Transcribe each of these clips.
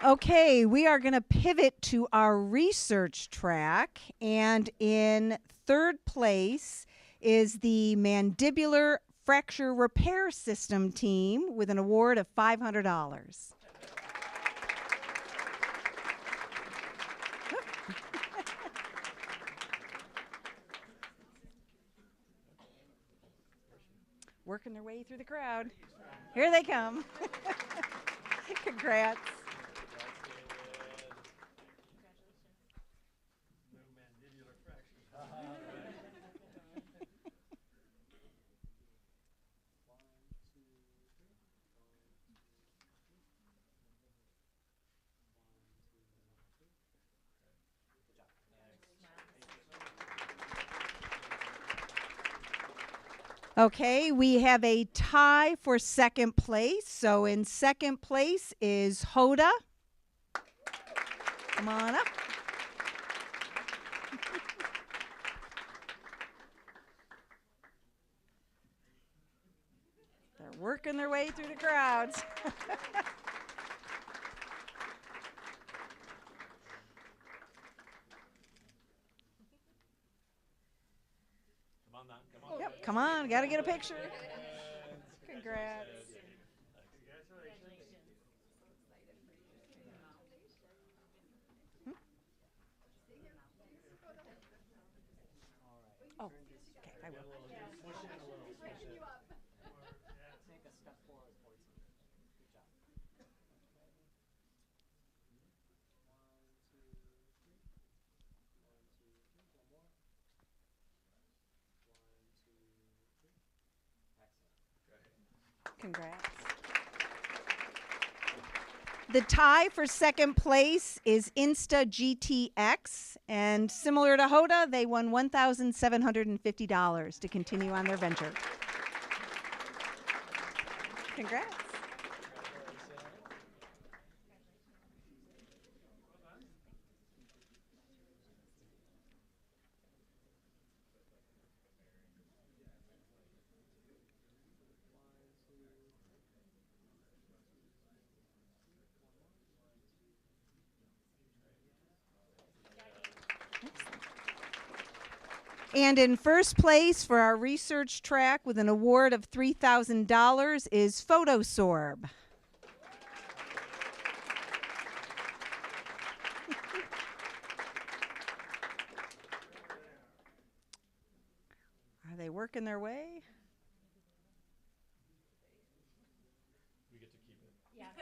Okay, we are going to pivot to our research track, and in third place is the Mandibular Fracture Repair System team with an award of $500. Working their way through the crowd. Here they come. Congrats. Okay, we have a tie for second place. So in second place is HODA. Come on up. They're working their way through the crowds. Yep, come on, got to get a picture. Congrats. Oh, okay, I will. Congrats. The tie for second place is InstaGTx, and similar to HODA, they won $1,750 to continue on their venture. Congrats. And in first place for our research track with an award of $3,000 is PhotoSorb. Are they working their way? We get to keep it. Yeah.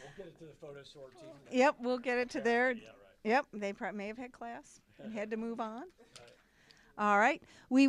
We'll get it to the PhotoSorb team. Yep, we'll get it to their. Yeah, right. Yep, they may have had class and had to move on. All right. We